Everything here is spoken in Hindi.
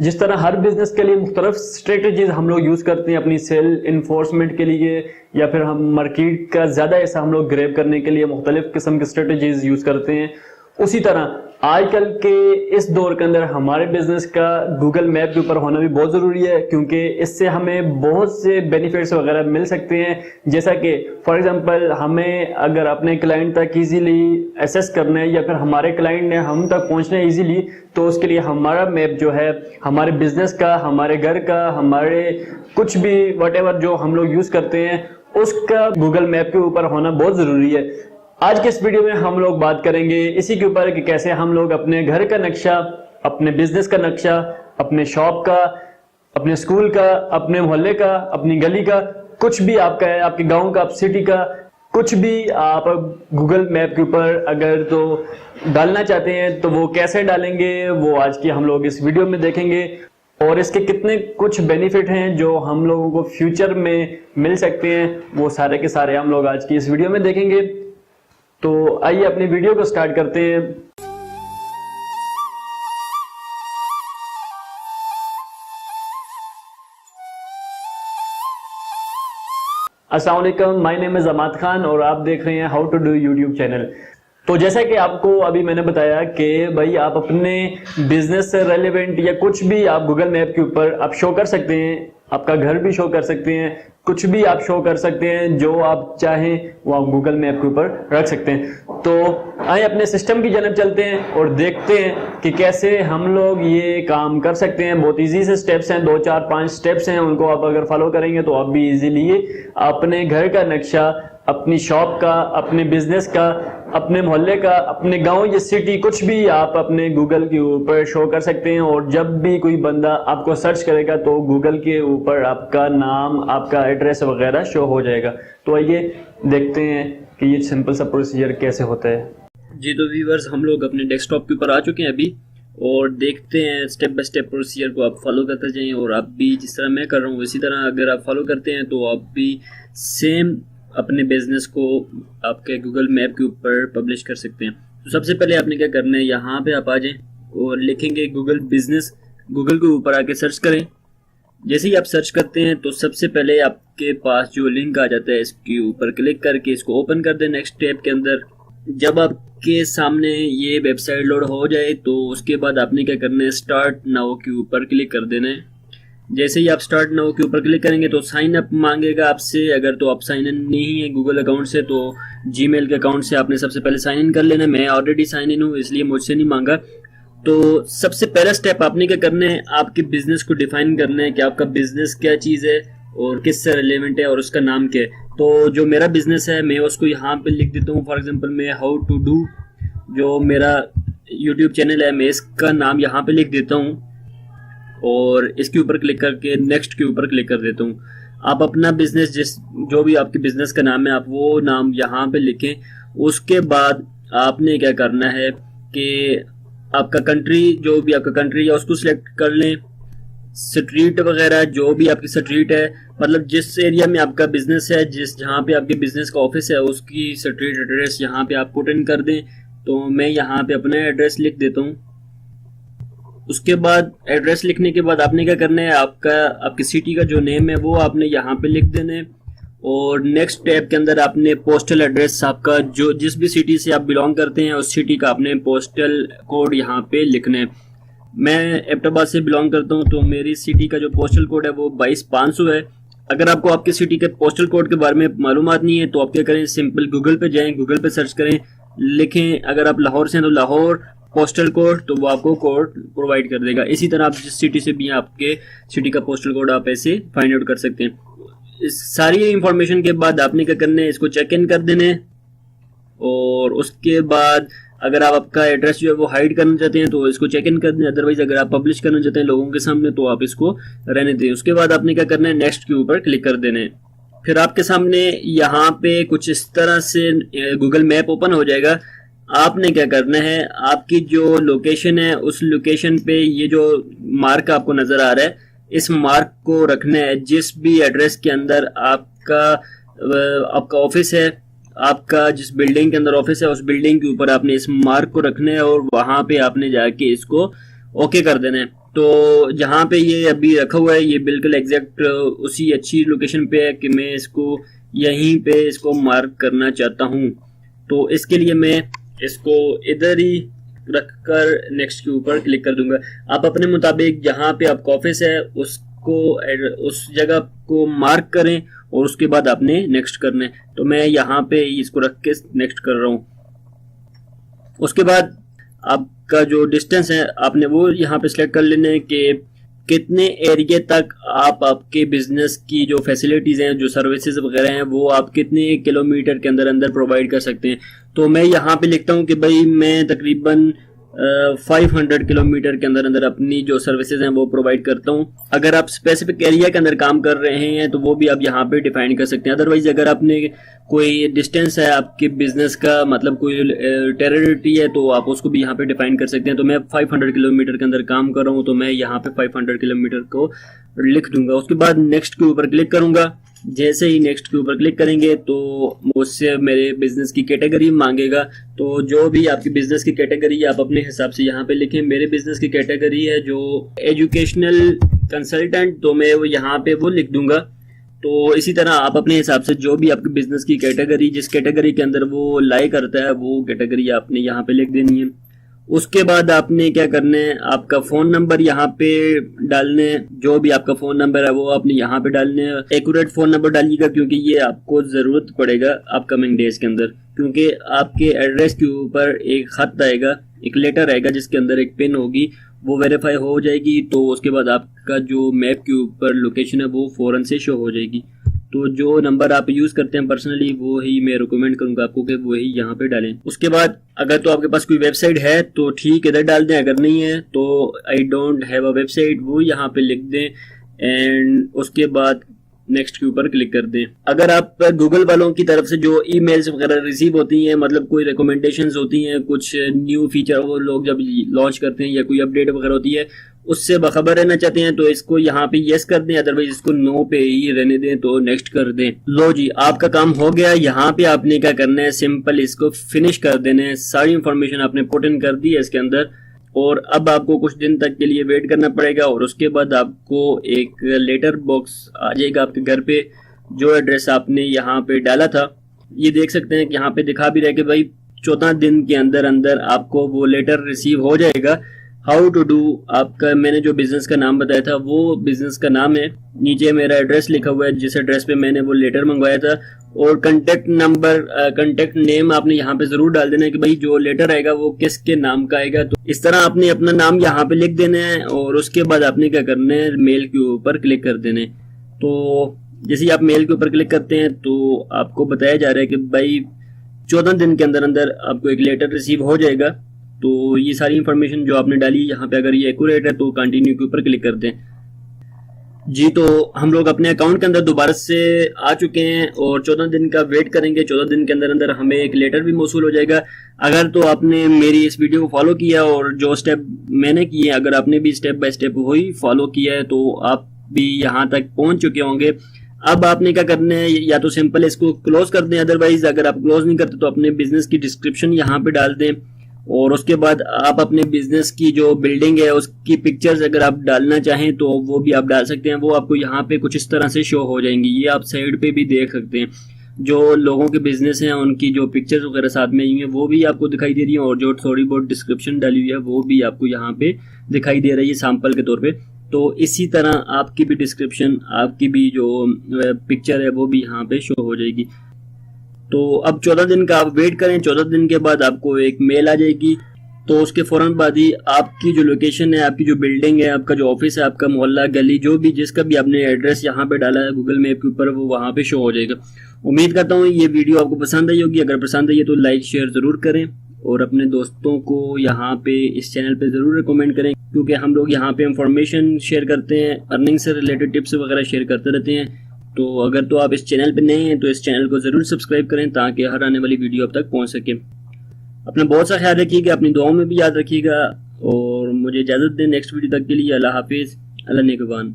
जिस तरह हर बिजनेस के लिए मुख्तलिफ स्ट्रेटजीज हम लोग यूज करते हैं अपनी सेल इन्फोर्समेंट के लिए, या फिर हम मार्केट का ज्यादा ऐसा हम लोग ग्रैब करने के लिए मुख्तलिफ किस्म की स्ट्रेटजीज यूज करते हैं, उसी तरह आजकल के इस दौर के अंदर हमारे बिजनेस का गूगल मैप के ऊपर होना भी बहुत ज़रूरी है, क्योंकि इससे हमें बहुत से बेनिफिट्स वगैरह मिल सकते हैं। जैसा कि फॉर एग्जांपल हमें अगर अपने क्लाइंट तक इजीली एक्सेस करना है या फिर हमारे क्लाइंट ने हम तक पहुंचना है इजीली, तो उसके लिए हमारा मैप जो है हमारे बिजनेस का, हमारे घर का, हमारे कुछ भी व्हाटएवर जो हम लोग यूज़ करते हैं उसका गूगल मैप के ऊपर होना बहुत ज़रूरी है। आज के इस वीडियो में हम लोग बात करेंगे इसी के ऊपर कि कैसे हम लोग अपने घर का नक्शा, अपने बिजनेस का नक्शा, अपने शॉप का, अपने स्कूल का, अपने मोहल्ले का, अपनी गली का, कुछ भी आपका है, आपके गांव का, आप सिटी का, कुछ भी आप गूगल मैप के ऊपर अगर तो डालना चाहते हैं तो वो कैसे डालेंगे वो आज की हम लोग इस वीडियो में देखेंगे, और इसके कितने कुछ बेनिफिट हैं जो हम लोगों को फ्यूचर में मिल सकते हैं, वो सारे के सारे हम लोग आज की इस वीडियो में देखेंगे। तो आइए अपनी वीडियो को स्टार्ट करते हैं। अस्सलाम वालेकुम, my name is Amad Khan और आप देख रहे हैं how to do YouTube channel. तो जैसा कि आपको अभी मैंने बताया कि भाई आप अपने बिजनेस से रेलेवेंट या कुछ भी आप गूगल मैप के ऊपर आप शो कर सकते हैं, आपका घर भी शो कर सकते हैं, कुछ भी आप शो कर सकते हैं, जो आप चाहें वो आप गूगल मैप के ऊपर रख सकते हैं। तो आइए अपने सिस्टम की जानब चलते हैं और देखते हैं कि कैसे हम लोग ये काम कर सकते हैं। बहुत इजी से स्टेप्स हैं, 2 4 5 स्टेप्स हैं, उनको आप अगर फॉलो करेंगे तो आप भी इजीली अपने घर का नक्शा, अपनी शॉप का, अपने बिजनेस का, अपने मोहल्ले का, अपने गांव या सिटी, कुछ भी आप अपने गूगल के ऊपर शो कर सकते हैं। और जब भी कोई बंदा आपको सर्च करेगा तो गूगल के ऊपर आपका नाम, आपका एड्रेस वगैरह शो हो जाएगा। तो आइए देखते हैं कि ये सिंपल सा प्रोसीजर कैसे होता है। जी तो व्यूअर्स, हम लोग अपने डेस्कटॉप के ऊपर आ चुके हैं अभी, और देखते हैं स्टेप बाय स्टेप प्रोसीजर को आप फॉलो करते जाएं, और आप भी जिस तरह मैं कर रहा हूँ इसी तरह अगर आप फॉलो करते हैं तो आप भी सेम अपने बिजनेस को आपके गूगल मैप के ऊपर पब्लिश कर सकते हैं। तो सबसे पहले आपने क्या करना है, यहाँ पे आप आ जाएं और लिखेंगे गूगल बिजनेस, गूगल के ऊपर आके सर्च करें। जैसे ही आप सर्च करते हैं तो सबसे पहले आपके पास जो लिंक आ जाता है इसके ऊपर क्लिक करके इसको ओपन कर दें नेक्स्ट टैब के अंदर। जब आपके सामने ये वेबसाइट लोड हो जाए तो उसके बाद आपने क्या करना है, स्टार्ट नाउ के ऊपर क्लिक कर देना है। जैसे ही आप स्टार्ट नाउ के ऊपर क्लिक करेंगे तो साइन अप मांगेगा आपसे। अगर तो आप साइन इन नहीं है गूगल अकाउंट से तो जीमेल के अकाउंट से आपने सबसे पहले साइन इन कर लेना है। मैं ऑलरेडी साइन इन हूँ इसलिए मुझसे नहीं मांगा। तो सबसे पहला स्टेप आपने क्या करना है, आपके बिजनेस को डिफाइन करना है कि आपका बिजनेस क्या चीज़ है और किससे रिलेवेंट है और उसका नाम क्या है। तो जो मेरा बिजनेस है मैं उसको यहाँ पे लिख देता हूँ। फॉर एग्जांपल मैं हाउ टू डू, जो मेरा यूट्यूब चैनल है, मैं इसका नाम यहाँ पे लिख देता हूँ और इसके ऊपर क्लिक करके नेक्स्ट के ऊपर क्लिक कर देता हूँ। आप अपना बिजनेस जो भी आपके बिजनेस का नाम है आप वो नाम यहाँ पे लिखें। उसके बाद आपने क्या करना है कि आपका कंट्री, जो भी आपका कंट्री है उसको सिलेक्ट कर लें। स्ट्रीट वगैरह जो भी आपकी स्ट्रीट है, मतलब जिस एरिया में आपका बिजनेस है, जहाँ पे आपके बिजनेस का ऑफिस है उसकी स्ट्रीट एड्रेस यहाँ पे आप पुट इन कर दें। तो मैं यहाँ पे अपना एड्रेस लिख देता हूँ। उसके बाद एड्रेस लिखने के बाद आपने क्या करना है, आपकी सिटी का जो नेम है वो आपने यहाँ पे लिख देना है। और नेक्स्ट टैब के अंदर आपने पोस्टल एड्रेस, आपका जो जिस भी सिटी से आप बिलोंग करते हैं उस सिटी का आपने पोस्टल कोड यहाँ पे लिखना है। मैं एबटाबाद से बिलोंग करता हूँ तो मेरी सिटी का जो पोस्टल कोड है वो 22500 है। अगर आपको आपकी सिटी के पोस्टल कोड के बारे में मालूमात नहीं है तो आप क्या करें, सिंपल गूगल पे जाएं, गूगल पे सर्च करें, लिखें अगर आप लाहौर से हैं तो लाहौर पोस्टल कोड, तो वो आपको कोड प्रोवाइड कर देगा। इसी तरह आप जिस सिटी से भी हैं आपके सिटी का पोस्टल कोड आप ऐसे फाइंड आउट कर सकते हैं। इस सारी इंफॉर्मेशन के बाद आपने क्या करना है, इसको चेक इन कर देना है। और उसके बाद अगर आप आपका एड्रेस जो है वो हाइड करना चाहते हैं तो इसको चेक इन कर दें। अदरवाइज अगर आप पब्लिश करना चाहते हैं लोगों के सामने तो आप इसको रहने दें। उसके बाद आपने क्या करना है, नेक्स्ट के ऊपर क्लिक कर देना है। फिर आपके सामने यहाँ पे कुछ इस तरह से गूगल मैप ओपन हो जाएगा। आपने क्या करना है, आपकी जो लोकेशन है उस लोकेशन पे ये जो मार्क आपको नजर आ रहा है इस मार्क को रखना है। जिस भी एड्रेस के अंदर आपका ऑफिस है, आपका जिस बिल्डिंग के अंदर ऑफिस है उस बिल्डिंग के ऊपर आपने इस मार्क को रखना है और वहां पे आपने जाके इसको ओके कर देना है। तो जहाँ पे ये अभी रखा हुआ है ये बिल्कुल एग्जैक्ट उसी अच्छी लोकेशन पे है कि मैं इसको यहीं पे इसको मार्क करना चाहता हूँ। तो इसके लिए मैं इसको इधर ही रखकर नेक्स्ट के ऊपर क्लिक कर दूंगा। आप अपने मुताबिक जहाँ पे आपका ऑफिस है उसको उस जगह को मार्क करें और उसके बाद आपने नेक्स्ट करना है। तो मैं यहाँ पे इसको रख के नेक्स्ट कर रहा हूँ। उसके बाद आपका जो डिस्टेंस है आपने वो यहाँ पे सिलेक्ट कर लेना है कि कितने एरिया तक आप आपके बिजनेस की जो फैसिलिटीज हैं, जो सर्विसेज वगैरह हैं, वो आप कितने किलोमीटर के अंदर अंदर प्रोवाइड कर सकते हैं। तो मैं यहाँ पे लिखता हूँ कि भाई मैं तकरीबन 500 किलोमीटर के अंदर अंदर अपनी जो सर्विसेज हैं वो प्रोवाइड करता हूँ। अगर आप स्पेसिफिक एरिया के अंदर काम कर रहे हैं तो वो भी आप यहाँ पे डिफाइन कर सकते हैं। अदरवाइज अगर आपने कोई डिस्टेंस है आपके बिजनेस का, मतलब कोई टेरिटरी है, तो आप उसको भी यहाँ पे डिफाइन कर सकते हैं। तो मैं 500 किलोमीटर के अंदर काम कर रहा हूँ तो मैं यहाँ पे 500 किलोमीटर को लिख दूंगा। उसके बाद नेक्स्ट के ऊपर क्लिक करूंगा। जैसे ही नेक्स्ट के ऊपर क्लिक करेंगे तो मुझसे मेरे बिजनेस की कैटेगरी मांगेगा। तो जो भी आपकी बिजनेस की कैटेगरी आप अपने हिसाब से यहाँ पे लिखें। मेरे बिजनेस की कैटेगरी है जो एजुकेशनल कंसल्टेंट, तो मैं वो यहाँ पे वो लिख दूंगा। तो इसी तरह आप अपने हिसाब से जो भी आपके बिजनेस की कैटेगरी, जिस कैटेगरी के अंदर वो लाई करता है, वो कैटेगरी आपने यहाँ पे लिख देनी है। उसके बाद आपने क्या करना है, आपका फोन नंबर यहाँ पे डालने हैं। जो भी आपका फोन नंबर है वो आपने यहाँ पे डालने हैं। एक्यूरेट फोन नंबर डालिएगा क्योंकि ये आपको जरूरत पड़ेगा अपकमिंग डेज के अंदर, क्योंकि आपके एड्रेस के ऊपर एक खत आएगा, एक लेटर आएगा जिसके अंदर एक पिन होगी, वो वेरीफाई हो जाएगी। तो उसके बाद आपका जो मैप के ऊपर लोकेशन है वो फौरन से शो हो जाएगी। तो जो नंबर आप यूज करते हैं पर्सनली वो ही मैं रिकमेंड करूंगा आपको कि वो ही यहाँ पे डालें। उसके बाद अगर तो आपके पास कोई वेबसाइट है तो ठीक इधर डाल दें, अगर नहीं है तो I don't have a website वो यहाँ पे लिख दें एंड उसके बाद नेक्स्ट के ऊपर क्लिक कर दें। अगर आप गूगल वालों की तरफ से जो ईमेल्स वगैरह रिसीव होती हैं, मतलब कोई रिकमेंडेशंस होती हैं, कुछ न्यू फीचर वो लोग जब लॉन्च करते हैं या कोई अपडेट वगैरह होती है, उससे बाखबर रहना चाहते हैं तो इसको यहाँ पे यस कर दें, अदरवाइज इसको नो पे ही रहने दें। तो नेक्स्ट कर दें। लो जी, आपका काम हो गया। यहाँ पे आपने क्या करना है, सिंपल इसको फिनिश कर देना है। सारी इंफॉर्मेशन आपने पुट इन कर दी है इसके अंदर और अब आपको कुछ दिन तक के लिए वेट करना पड़ेगा और उसके बाद आपको एक लेटर बॉक्स आ जाएगा आपके घर पे। जो एड्रेस आपने यहाँ पे डाला था, ये देख सकते हैं कि यहाँ पे दिखा भी रहा है कि भाई 14 दिन के अंदर अंदर आपको वो लेटर रिसीव हो जाएगा। हाउ टू डू, आपका मैंने जो बिजनेस का नाम बताया था वो बिजनेस का नाम है। नीचे मेरा एड्रेस लिखा हुआ है जिस एड्रेस पे मैंने वो लेटर मंगवाया था और कांटेक्ट नंबर, कांटेक्ट नेम आपने यहाँ पे जरूर डाल देना है कि भाई जो लेटर आएगा वो किसके नाम का आएगा। तो इस तरह आपने अपना नाम यहाँ पे लिख देना है और उसके बाद आपने क्या करना है, मेल के ऊपर क्लिक कर देना है। तो जैसे ही आप मेल के ऊपर क्लिक करते हैं तो आपको बताया जा रहा है कि भाई 14 दिन के अंदर अंदर आपको एक लेटर रिसीव हो जाएगा। तो ये सारी इंफॉर्मेशन जो आपने डाली यहाँ पे अगर ये एक्यूरेट है तो कंटिन्यू के ऊपर क्लिक कर दें। जी, तो हम लोग अपने अकाउंट के अंदर दोबारा से आ चुके हैं और 14 दिन का वेट करेंगे। 14 दिन के अंदर अंदर हमें एक लेटर भी मौसूल हो जाएगा। अगर तो आपने मेरी इस वीडियो को फॉलो किया और जो स्टेप मैंने किए, अगर आपने भी स्टेप बाय स्टेप वही फॉलो किया है तो आप भी यहाँ तक पहुंच चुके होंगे। अब आपने क्या करना है, या तो सिंपल इसको क्लोज कर दें, अदरवाइज अगर आप क्लोज नहीं करते तो अपने बिजनेस की डिस्क्रिप्शन यहाँ पे डाल दें और उसके बाद आप अपने बिजनेस की जो बिल्डिंग है उसकी पिक्चर्स अगर आप डालना चाहें तो वो भी आप डाल सकते हैं। वो आपको यहाँ पे कुछ इस तरह से शो हो जाएंगी। ये आप साइड पे भी देख सकते हैं। जो लोगों के बिजनेस हैं उनकी जो पिक्चर्स वगैरह साथ में आई हैं वो भी आपको दिखाई दे रही है और जो थोड़ी बहुत डिस्क्रिप्शन डाली हुई है वो भी आपको यहाँ पे दिखाई दे रही है सैंपल के तौर पे। तो इसी तरह आपकी भी डिस्क्रिप्शन, आपकी भी जो पिक्चर है वो भी यहाँ पे शो हो जाएगी। तो अब 14 दिन का आप वेट करें। 14 दिन के बाद आपको एक मेल आ जाएगी। तो उसके फौरन बाद ही आपकी जो लोकेशन है, आपकी जो बिल्डिंग है, आपका जो ऑफिस है, आपका मोहल्ला, गली, जो भी जिसका भी आपने एड्रेस यहाँ पे डाला है गूगल मैप के ऊपर, वो वहाँ पे शो हो जाएगा। उम्मीद करता हूँ ये वीडियो आपको पसंद आई होगी। अगर पसंद आई है तो लाइक शेयर जरूर करें और अपने दोस्तों को यहाँ पे इस चैनल पे जरूर रिकमेंड करें, क्योंकि हम लोग यहाँ पे इंफॉर्मेशन शेयर करते हैं, अर्निंग से रिलेटेड टिप्स वगैरह शेयर करते रहते हैं। तो अगर तो आप इस चैनल पे नए हैं तो इस चैनल को जरूर सब्सक्राइब करें ताकि हर आने वाली वीडियो आप तक पहुंच सके। अपना बहुत सा ख्याल रखिएगा, अपनी दुआओं में भी याद रखिएगा और मुझे इजाजत दें नेक्स्ट वीडियो तक के लिए। अल्लाह हाफिज, अल्लाह नेगहबान।